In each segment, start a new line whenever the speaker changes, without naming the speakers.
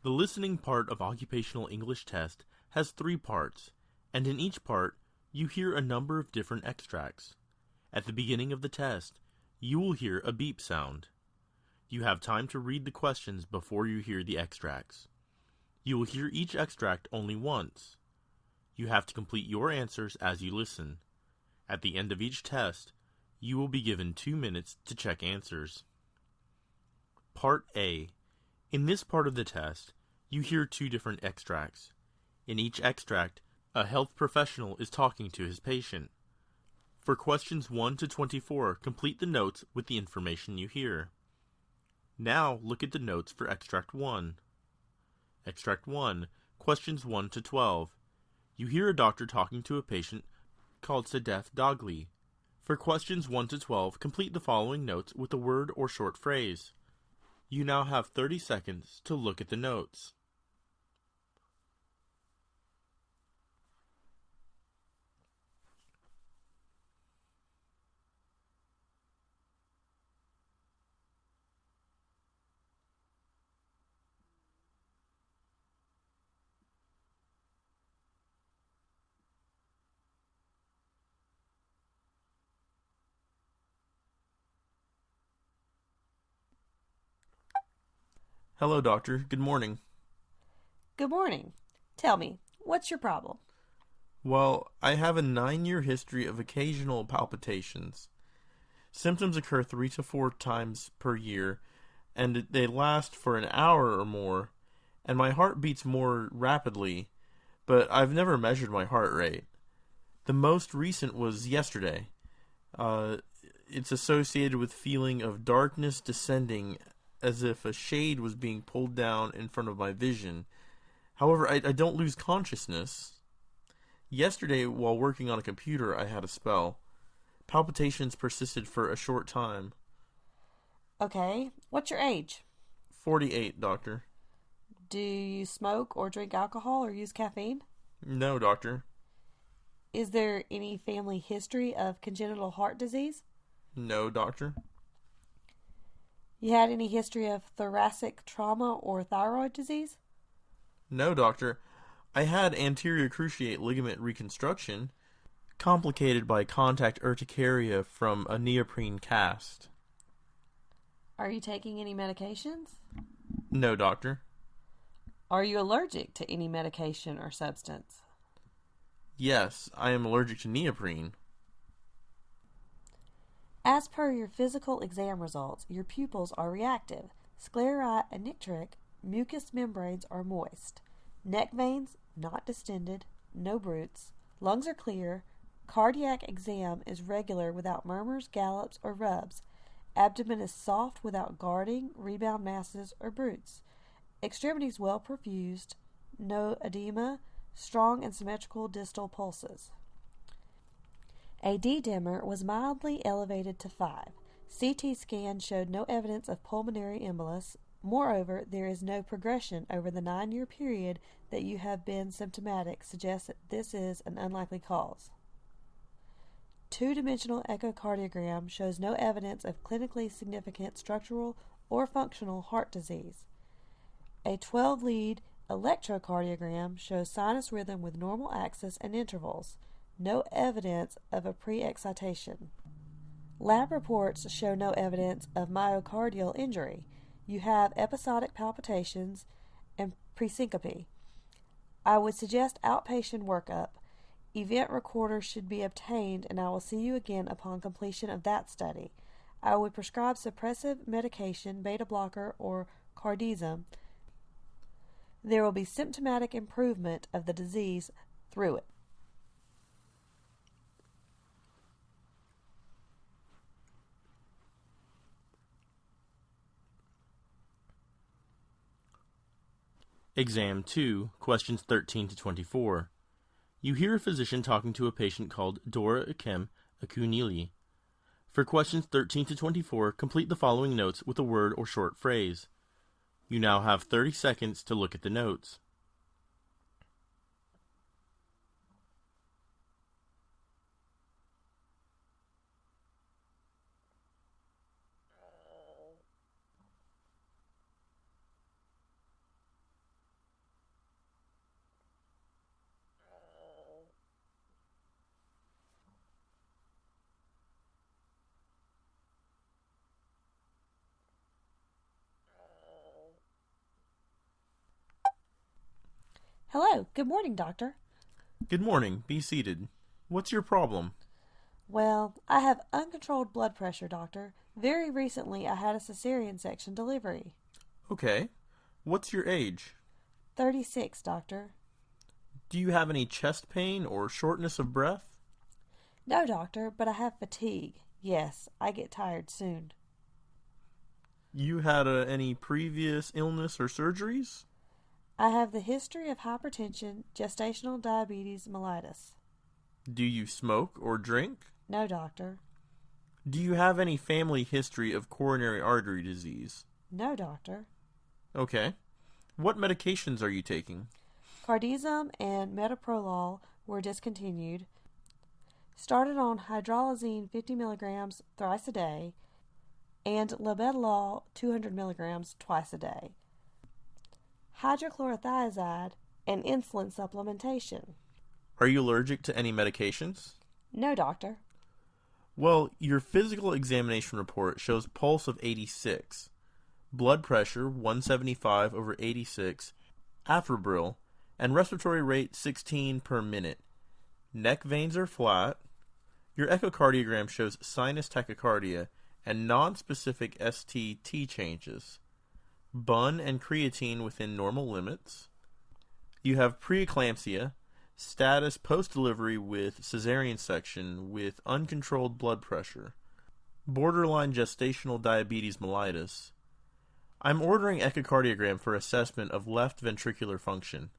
The listening part of Occupational English Test has 3 parts, and in each part, you hear a number of different extracts. At the beginning of the test, you will hear a beep sound. You have time to read the questions before you hear the extracts. You will hear each extract only once. You have to complete your answers as you listen. At the end of each test, you will be given 2 minutes to check answers. Part A. In this part of the test, you hear 2 different extracts. In each extract, a health professional is talking to his patient. For questions 1 to 24, complete the notes with the information you hear. Now look at the notes for Extract 1. Extract 1, questions 1 to 12. You hear a doctor talking to a patient called Sadeth Dogli. For questions 1 to 12, complete the following notes with a word or short phrase. You now have 30 seconds to look at the notes. Hello, doctor. Good morning.
Good morning. Tell me, what's your problem?
Well, I have a 9-year history of occasional palpitations. Symptoms occur 3 to 4 times per year, and they last for an hour or more, and my heart beats more rapidly, but I've never measured my heart rate. The most recent was yesterday. It's associated with feeling of darkness descending as if a shade was being pulled down in front of my vision. However, I don't lose consciousness. Yesterday, while working on a computer, I had a spell. Palpitations persisted for a short time.
Okay, what's your age?
48, doctor.
Do you smoke or drink alcohol or use caffeine?
No, doctor.
Is there any family history of congenital heart disease?
No, doctor.
You had any history of thoracic trauma or thyroid disease?
No, doctor. I had anterior cruciate ligament reconstruction, complicated by contact urticaria from a neoprene cast.
Are you taking any medications?
No, doctor.
Are you allergic to any medication or substance?
Yes, I am allergic to neoprene.
As per your physical exam results, your pupils are reactive. Scleri and nictric mucous membranes are moist. Neck veins not distended, no bruits. Lungs are clear. Cardiac exam is regular without murmurs, gallops, or rubs. Abdomen is soft without guarding, rebound masses, or bruits. Extremities well perfused. No edema. Strong and symmetrical distal pulses. A D-dimer was mildly elevated to 5. CT scan showed no evidence of pulmonary embolus. Moreover, there is no progression over the 9-year period that you have been symptomatic, suggests that this is an unlikely cause. 2-dimensional echocardiogram shows no evidence of clinically significant structural or functional heart disease. A 12-lead electrocardiogram shows sinus rhythm with normal axis and intervals. No evidence of a pre-excitation. Lab reports show no evidence of myocardial injury. You have episodic palpitations and presyncope. I would suggest outpatient workup. Event recorders should be obtained, and I will see you again upon completion of that study. I would prescribe suppressive medication, beta blocker, or cardizem. There will be symptomatic improvement of the disease through it.
Exam 2, questions 13 to 24. You hear a physician talking to a patient called Dora Ikem Akunili. For questions 13 to 24, complete the following notes with a word or short phrase. You now have 30 seconds to look at the notes.
Hello, good morning, doctor.
Good morning. Be seated. What's your problem?
Well, I have uncontrolled blood pressure, doctor. Very recently I had a cesarean section delivery.
Okay. What's your age?
36, doctor.
Do you have any chest pain or shortness of breath?
No, doctor, but I have fatigue. Yes, I get tired soon.
You had any previous illness or surgeries?
I have the history of hypertension, gestational diabetes, mellitus.
Do you smoke or drink?
No, doctor.
Do you have any family history of coronary artery disease?
No, doctor.
Okay. What medications are you taking?
Cardizem and metoprolol were discontinued. Started on hydralazine 50 milligrams thrice a day and labetalol 200 milligrams twice a day. Hydrochlorothiazide and insulin supplementation.
Are you allergic to any medications?
No, doctor.
Well, your physical examination report shows pulse of 86, blood pressure 175 over 86, afebril, and respiratory rate 16 per minute. Neck veins are flat. Your echocardiogram shows sinus tachycardia and non-specific ST-T changes. Bun and creatine within normal limits. You have preeclampsia, status post-delivery with cesarean section with uncontrolled blood pressure, borderline gestational diabetes mellitus. I'm ordering echocardiogram for assessment of left ventricular function.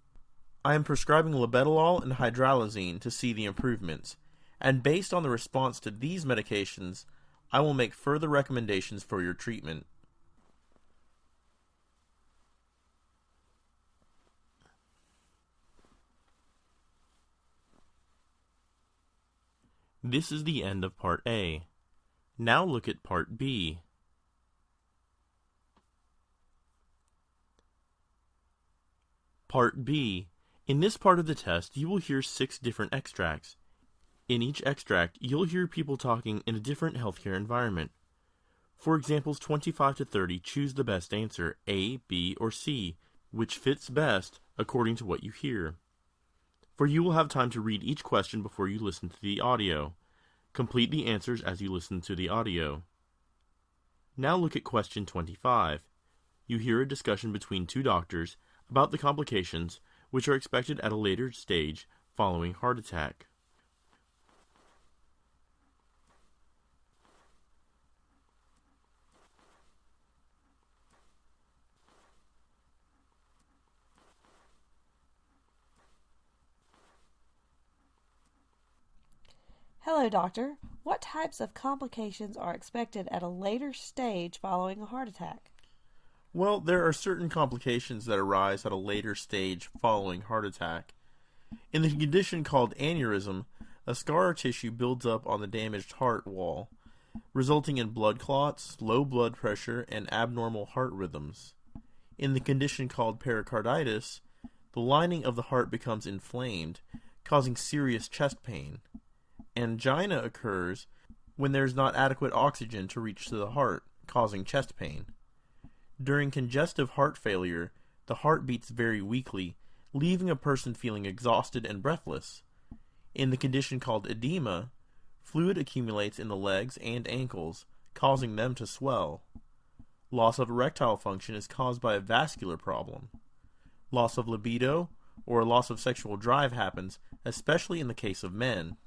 I am prescribing labetalol and hydralazine to see the improvements, and based on the response to these medications, I will make further recommendations for your treatment. This is the end of Part A. Now look at Part B. Part B. In this part of the test, you will hear 6 different extracts. In each extract, you'll hear people talking in a different healthcare environment. For examples 25 to 30, choose the best answer, A, B, or C, which fits best according to what you hear. For you will have time to read each question before you listen to the audio. Complete the answers as you listen to the audio. Now look at question 25. You hear a discussion between 2 doctors about the complications which are expected at a later stage following heart attack.
Hello, doctor. What types of complications are expected at a later stage following a heart attack?
Well, there are certain complications that arise at a later stage following heart attack. In the condition called aneurysm, a scar tissue builds up on the damaged heart wall, resulting in blood clots, low blood pressure, and abnormal heart rhythms. In the condition called pericarditis, the lining of the heart becomes inflamed, causing serious chest pain. Angina occurs when there is not adequate oxygen to reach to the heart, causing chest pain. During congestive heart failure, the heart beats very weakly, leaving a person feeling exhausted and breathless. In the condition called edema, fluid accumulates in the legs and ankles, causing them to swell. Loss of erectile function is caused by a vascular problem. Loss of libido or loss of sexual drive happens, especially in the case of men.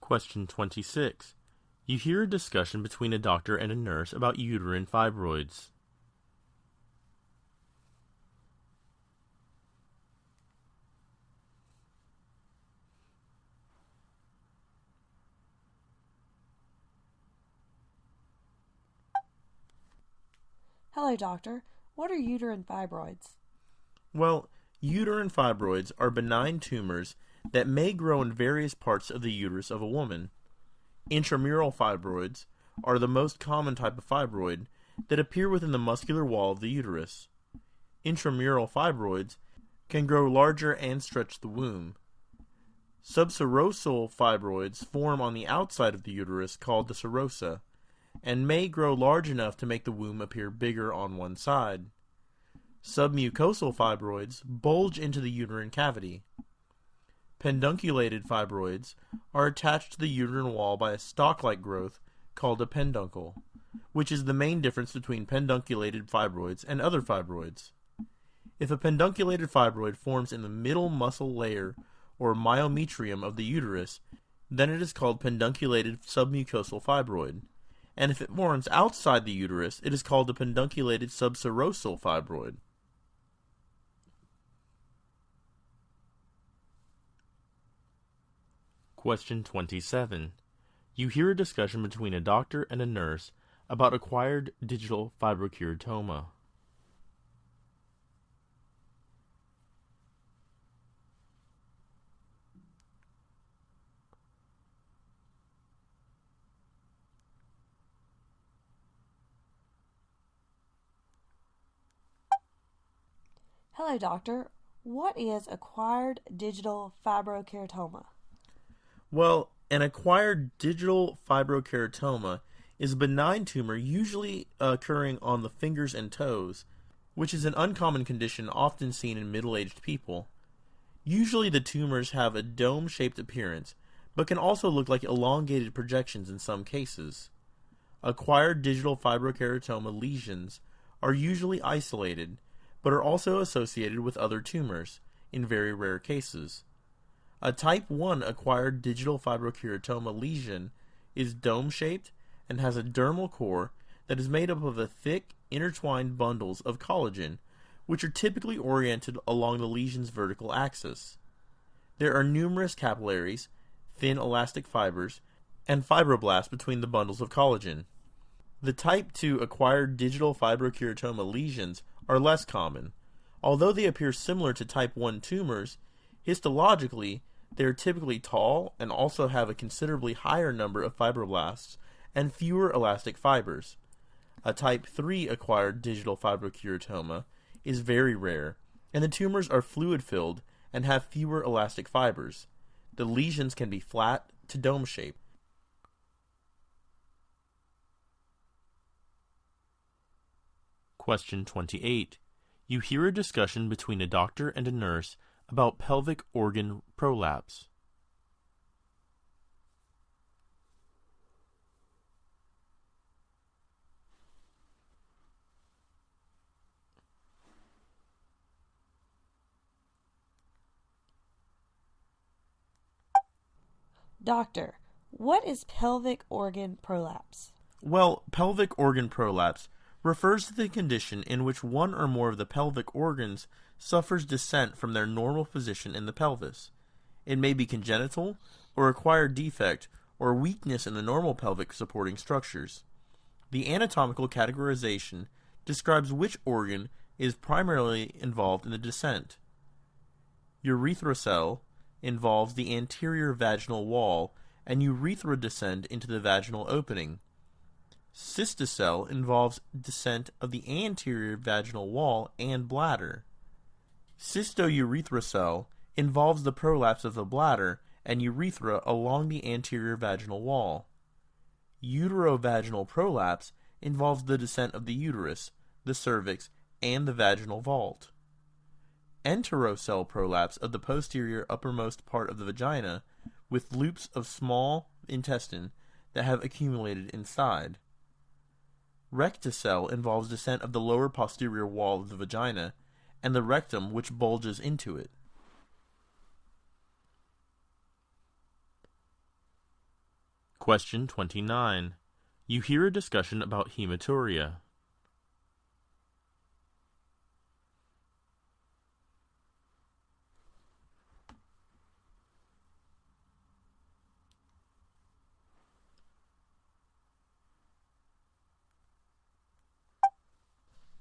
Question 26. You hear a discussion between a doctor and a nurse about uterine fibroids.
Hello, doctor. What are uterine fibroids?
Well, uterine fibroids are benign tumors that may grow in various parts of the uterus of a woman. Intramural fibroids are the most common type of fibroid that appear within the muscular wall of the uterus. Intramural fibroids can grow larger and stretch the womb. Subserosal fibroids form on the outside of the uterus called the serosa. and may grow large enough to make the womb appear bigger on one side. Submucosal fibroids bulge into the uterine cavity. Pedunculated fibroids are attached to the uterine wall by a stalk-like growth called a peduncle, which is the main difference between pedunculated fibroids and other fibroids. If a pedunculated fibroid forms in the middle muscle layer or myometrium of the uterus, then it is called pedunculated submucosal fibroid, and if it forms outside the uterus, it is called a pedunculated subserosal fibroid. Question 27. You hear a discussion between a doctor and a nurse about acquired digital fibrokeratoma.
Hello, doctor. What is acquired digital fibrokeratoma?
Well, an acquired digital fibrokeratoma is a benign tumor usually occurring on the fingers and toes, which is an uncommon condition often seen in middle-aged people. Usually the tumors have a dome-shaped appearance, but can also look like elongated projections in some cases. Acquired digital fibrokeratoma lesions are usually isolated, but are also associated with other tumors, in very rare cases. A type 1 acquired digital fibrokeratoma lesion is dome-shaped and has a dermal core that is made up of a thick, intertwined bundles of collagen, which are typically oriented along the lesion's vertical axis. There are numerous capillaries, thin elastic fibers, and fibroblasts between the bundles of collagen. The type 2 acquired digital fibrokeratoma lesions are less common. Although they appear similar to type 1 tumors, histologically, they are typically tall and also have a considerably higher number of fibroblasts and fewer elastic fibers. A type 3 acquired digital fibrokeratoma is very rare, and the tumors are fluid-filled and have fewer elastic fibers. The lesions can be flat to dome-shaped. Question 28. You hear a discussion between a doctor and a nurse about pelvic organ prolapse.
Doctor, what is pelvic organ prolapse?
Well, pelvic organ prolapse refers to the condition in which one or more of the pelvic organs suffers descent from their normal position in the pelvis. It may be congenital, or acquired defect, or weakness in the normal pelvic supporting structures. The anatomical categorization describes which organ is primarily involved in the descent. Urethral involves the anterior vaginal wall, and urethra descend into the vaginal opening. Cystocele involves descent of the anterior vaginal wall and bladder. Cystourethral involves the prolapse of the bladder and urethra along the anterior vaginal wall. Uterovaginal prolapse involves the descent of the uterus, the cervix, and the vaginal vault. Enterocele prolapse of the posterior uppermost part of the vagina with loops of small intestine that have accumulated inside. Rectocele involves descent of the lower posterior wall of the vagina and the rectum which bulges into it. Question 29. You hear a discussion about hematuria.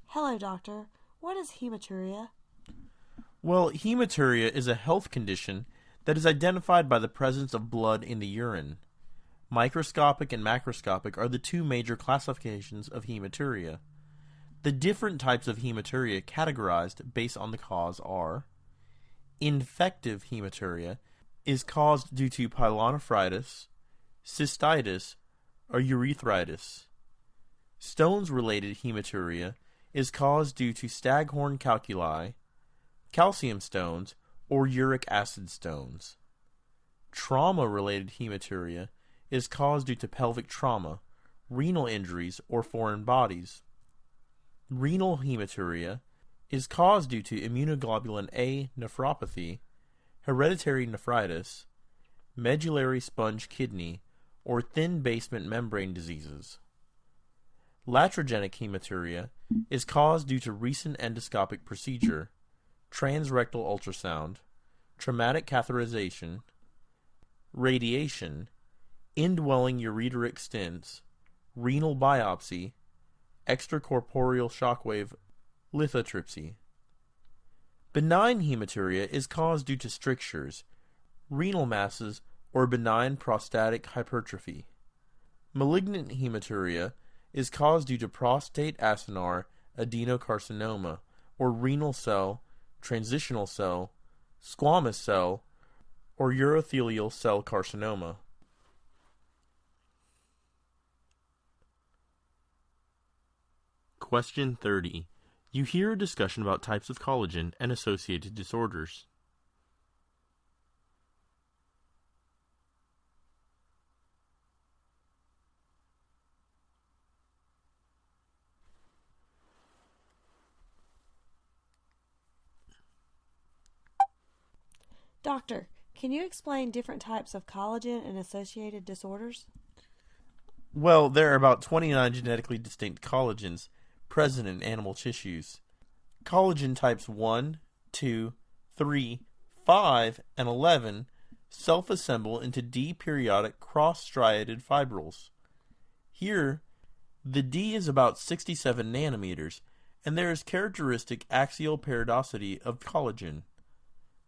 Hello, doctor. What is hematuria?
Well, hematuria is a health condition that is identified by the presence of blood in the urine. Microscopic and macroscopic are the two major classifications of hematuria. The different types of hematuria categorized based on the cause are: infective hematuria is caused due to pyelonephritis, cystitis, or urethritis. Stones-related hematuria is caused due to staghorn calculi, calcium stones, or uric acid stones. Trauma-related hematuria is caused due to pelvic trauma, renal injuries, or foreign bodies. Renal hematuria is caused due to immunoglobulin A nephropathy, hereditary nephritis, medullary sponge kidney, or thin basement membrane diseases. Latrogenic hematuria is caused due to recent endoscopic procedure, transrectal ultrasound, traumatic catheterization, radiation, indwelling ureteric stents, renal biopsy, extracorporeal shockwave lithotripsy. Benign hematuria is caused due to strictures, renal masses, or benign prostatic hypertrophy. Malignant hematuria is caused due to prostate acinar adenocarcinoma, or renal cell, transitional cell, squamous cell, or urothelial cell carcinoma. Question 30. You hear a discussion about types of collagen and associated disorders.
Doctor, can you explain different types of collagen and associated disorders?
Well, there are about 29 genetically distinct collagens present in animal tissues. Collagen types 1, 2, 3, 5, and 11 self-assemble into D-periodic cross-striated fibrils. Here, the D is about 67 nanometers, and there is characteristic axial periodicity of collagen.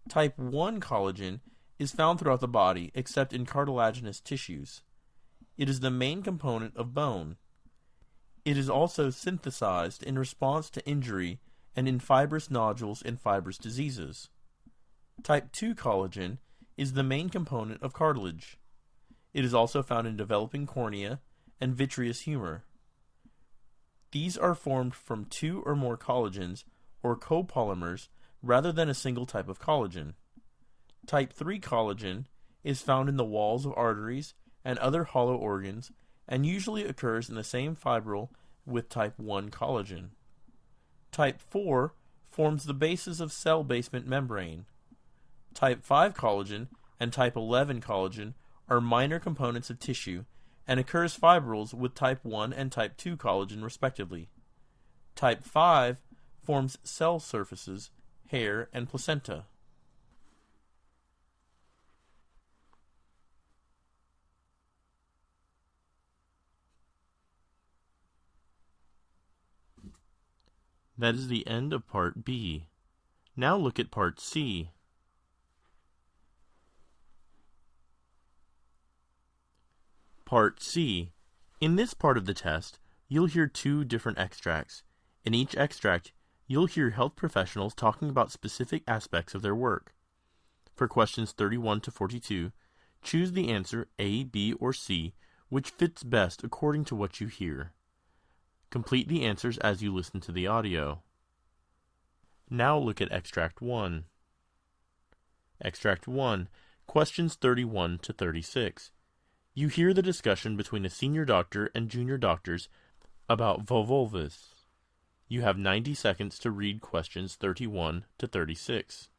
Type 1 collagen is found throughout the body except in cartilaginous tissues. It is the main component of bone. It is also synthesized in response to injury and in fibrous nodules in fibrous diseases. Type 2 collagen is the main component of cartilage. It is also found in developing cornea and vitreous humor. These are formed from 2 or more collagens or copolymers rather than a single type of collagen. Type 3 collagen is found in the walls of arteries and other hollow organs and usually occurs in the same fibril with type 1 collagen. Type 4 forms the basis of cell basement membrane. Type 5 collagen and type 11 collagen are minor components of tissue and occurs fibrils with type 1 and type 2 collagen respectively. Type 5 forms cell surfaces, hair, and placenta. That is the end of Part B. Now look at Part C. Part C. In this part of the test, you'll hear 2 different extracts. In each extract, you'll hear health professionals talking about specific aspects of their work. For questions 31 to 42, choose the answer A, B, or C, which fits best according to what you hear. Complete the answers as you listen to the audio. Now look at Extract 1. Extract 1, questions 31 to 36. You hear the discussion between a senior doctor and junior doctors about volvulus. You have 90 seconds to read questions 31 to 36.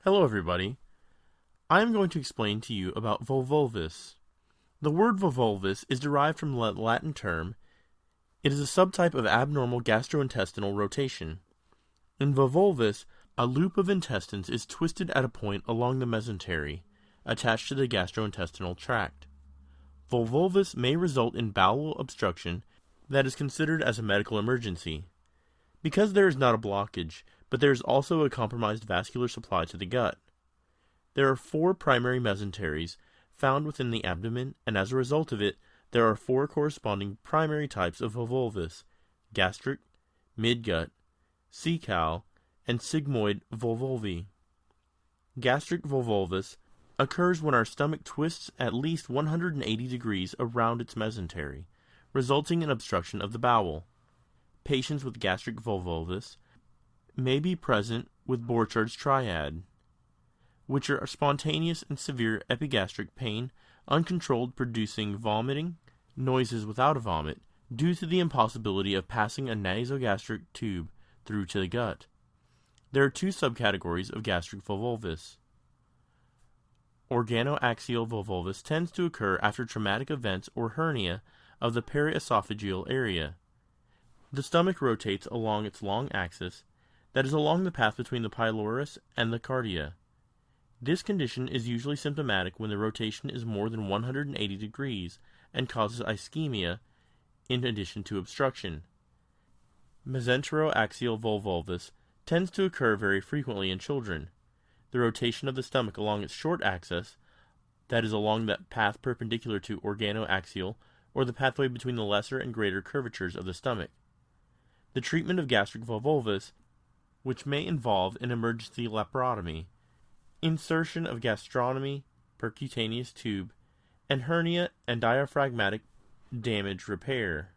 Hello everybody. I am going to explain to you about volvulus. The word volvulus is derived from the Latin term. It is a subtype of abnormal gastrointestinal rotation. In volvulus, a loop of intestines is twisted at a point along the mesentery, attached to the gastrointestinal tract. Volvulus may result in bowel obstruction that is considered as a medical emergency. Because there is not a blockage, but there is also a compromised vascular supply to the gut. There are 4 primary mesenteries found within the abdomen, and as a result of it, there are 4 corresponding primary types of volvulus: gastric, midgut, cecal, and sigmoid volvulvi. Gastric volvulus occurs when our stomach twists at least 180 degrees around its mesentery, resulting in obstruction of the bowel. Patients with gastric volvulus may be present with Borchards triad, which are spontaneous and severe epigastric pain, uncontrolled producing vomiting, noises without a vomit, due to the impossibility of passing a nasogastric tube through to the gut. There are 2 subcategories of gastric volvulus. Organoaxial volvulus tends to occur after traumatic events or hernia of the periesophageal area. The stomach rotates along its long axis, that is along the path between the pylorus and the cardia. This condition is usually symptomatic when the rotation is more than 180 degrees and causes ischemia in addition to obstruction. Mesenteroaxial volvulus tends to occur very frequently in children. The rotation of the stomach along its short axis, that is along the path perpendicular to organoaxial, or the pathway between the lesser and greater curvatures of the stomach. The treatment of gastric volvulus, which may involve an emergency laparotomy, insertion of gastrostomy, percutaneous tube, and hernia and diaphragmatic damage repair.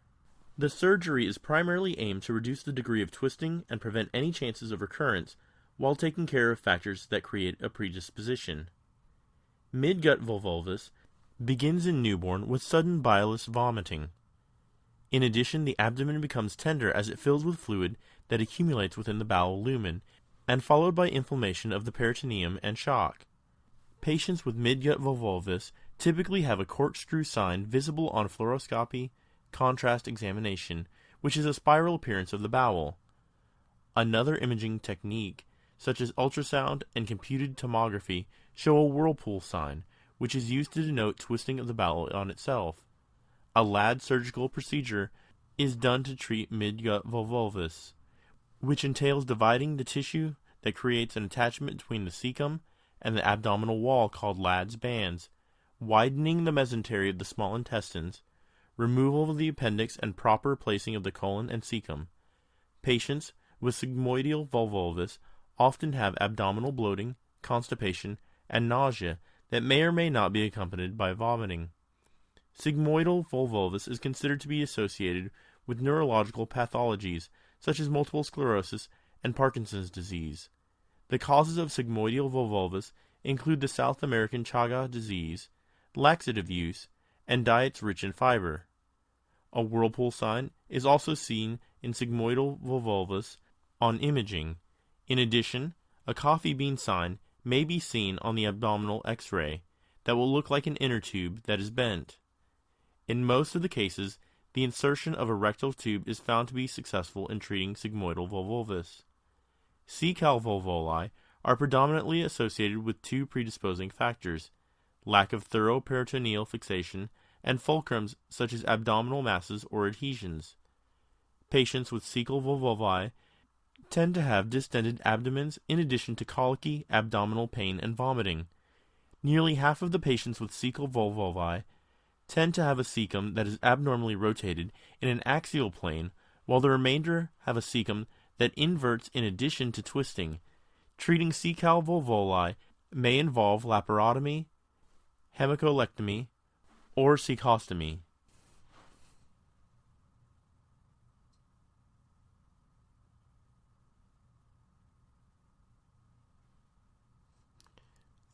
The surgery is primarily aimed to reduce the degree of twisting and prevent any chances of recurrence while taking care of factors that create a predisposition. Midgut volvulus begins in newborn with sudden bilious vomiting. In addition, the abdomen becomes tender as it fills with fluid that accumulates within the bowel lumen, and followed by inflammation of the peritoneum and shock. Patients with midgut volvulus typically have a corkscrew sign visible on fluoroscopy, contrast examination, which is a spiral appearance of the bowel. Another imaging technique, such as ultrasound and computed tomography, show a whirlpool sign, which is used to denote twisting of the bowel on itself. A LAD surgical procedure is done to treat midgut volvulus, which entails dividing the tissue that creates an attachment between the cecum and the abdominal wall called Ladd's bands, widening the mesentery of the small intestines, removal of the appendix and proper placing of the colon and cecum. Patients with sigmoidal volvulus often have abdominal bloating, constipation, and nausea that may or may not be accompanied by vomiting. Sigmoidal volvulus is considered to be associated with neurological pathologies such as multiple sclerosis and Parkinson's disease. The causes of sigmoidal volvulus include the South American Chaga disease, laxative use, and diets rich in fiber. A whirlpool sign is also seen in sigmoidal volvulus on imaging. In addition, a coffee bean sign may be seen on the abdominal X-ray that will look like an inner tube that is bent. In most of the cases, the insertion of a rectal tube is found to be successful in treating sigmoidal volvulus. Cecal volvuli are predominantly associated with 2 predisposing factors: lack of thorough peritoneal fixation and fulcrums such as abdominal masses or adhesions. Patients with cecal volvuli tend to have distended abdomens in addition to colicky, abdominal pain, and vomiting. Nearly half of the patients with cecal volvuli tend to have a cecum that is abnormally rotated in an axial plane, while the remainder have a cecum that inverts in addition to twisting. Treating cecal volvuli may involve laparotomy, hemicolectomy, or cecostomy.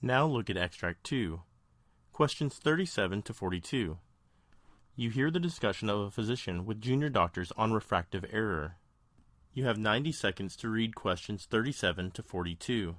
Now look at Extract 2. Questions 37 to 42. You hear the discussion of a physician with junior doctors on refractive error. You have 90 seconds to read questions 37 to 42.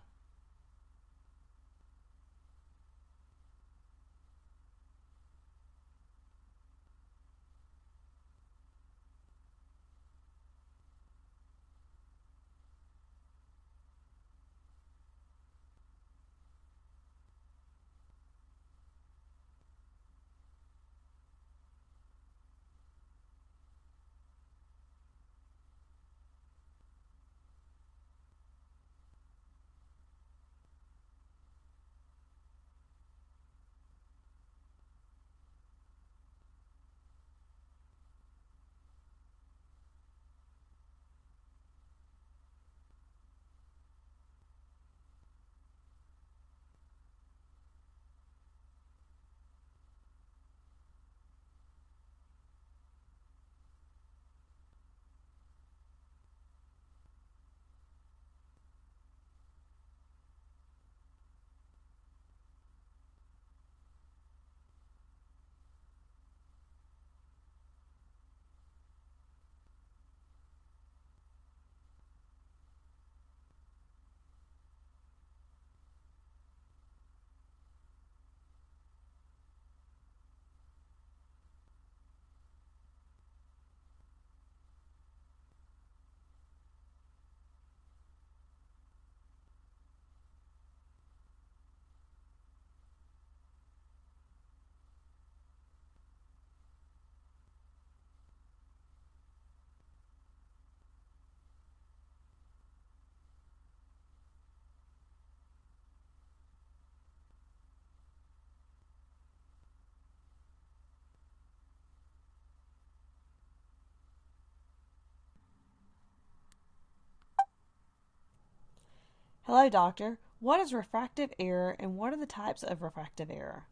Hello, doctor. What is refractive error and what are the types of refractive error?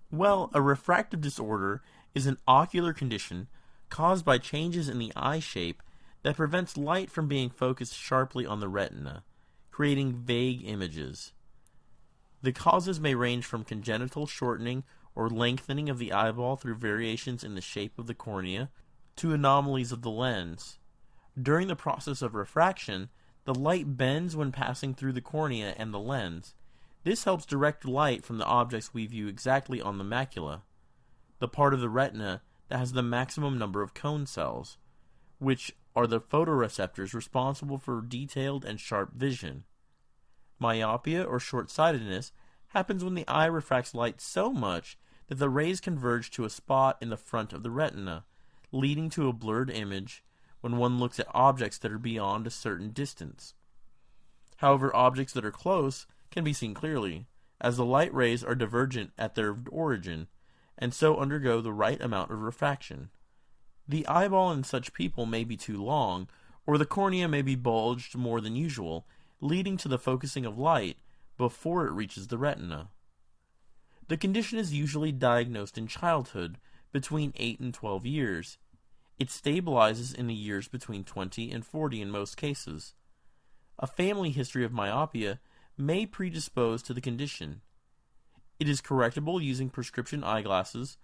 Well, a refractive disorder is an ocular condition caused by changes in the eye shape that prevents light from being focused sharply on the retina, creating vague images. The causes may range from congenital shortening or lengthening of the eyeball through variations in the shape of the cornea to anomalies of the lens. During the process of refraction, the light bends when passing through the cornea and the lens. This helps direct light from the objects we view exactly on the macula, the part of the retina that has the maximum number of cone cells, which are the photoreceptors responsible for detailed and sharp vision. Myopia or short-sightedness happens when the eye refracts light so much that the rays converge to a spot in the front of the retina, leading to a blurred image when one looks at objects that are beyond a certain distance. However, objects that are close can be seen clearly, as the light rays are divergent at their origin, and so undergo the right amount of refraction. The eyeball in such people may be too long, or the cornea may be bulged more than usual, leading to the focusing of light before it reaches the retina. The condition is usually diagnosed in childhood, between 8 and 12 years. It stabilizes in the years between 20 and 40 in most cases. A family history of myopia may predispose to the condition. It is correctable using prescription eyeglasses,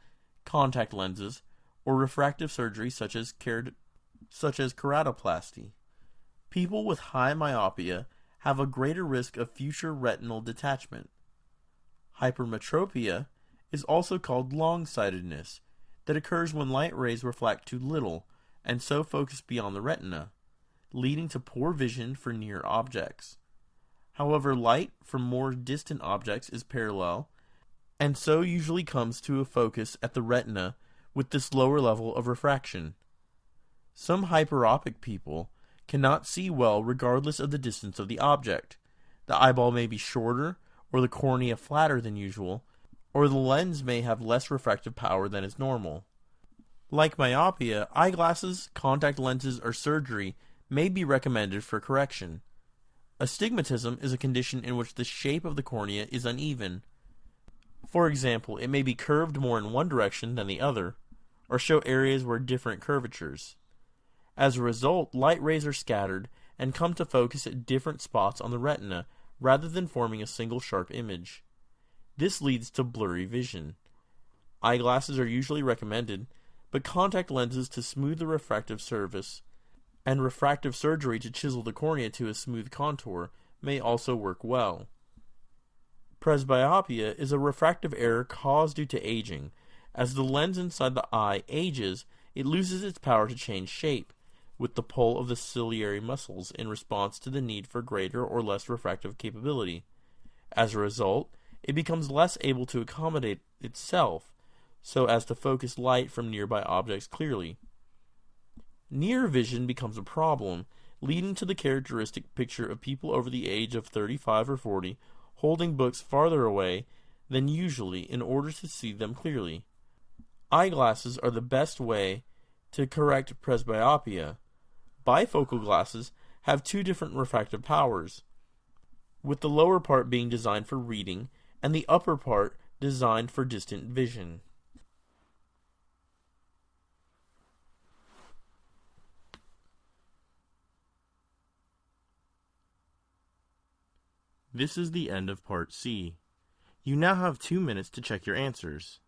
contact lenses, or refractive surgery such as keratoplasty. People with high myopia have a greater risk of future retinal detachment. Hypermetropia is also called long-sightedness, that occurs when light rays reflect too little and so focus beyond the retina, leading to poor vision for near objects. However, light from more distant objects is parallel, and so usually comes to a focus at the retina with this lower level of refraction. Some hyperopic people cannot see well regardless of the distance of the object. The eyeball may be shorter, or the cornea flatter than usual, or the lens may have less refractive power than is normal. Like myopia, eyeglasses, contact lenses, or surgery may be recommended for correction. Astigmatism is a condition in which the shape of the cornea is uneven. For example, it may be curved more in one direction than the other, or show areas where different curvatures. As a result, light rays are scattered and come to focus at different spots on the retina rather than forming a single sharp image. This leads to blurry vision. Eyeglasses are usually recommended, but contact lenses to smooth the refractive surface and refractive surgery to chisel the cornea to a smooth contour may also work well. Presbyopia is a refractive error caused due to aging. As the lens inside the eye ages, it loses its power to change shape, with the pull of the ciliary muscles in response to the need for greater or less refractive capability. As a result, it becomes less able to accommodate itself, so as to focus light from nearby objects clearly. Near vision becomes a problem, leading to the characteristic picture of people over the age of 35 or 40 holding books farther away than usually in order to see them clearly. Eyeglasses are the best way to correct presbyopia. Bifocal glasses have two different refractive powers, with the lower part being designed for reading and the upper part designed for distant vision. This is the end of Part C. You now have 2 minutes to check your answers.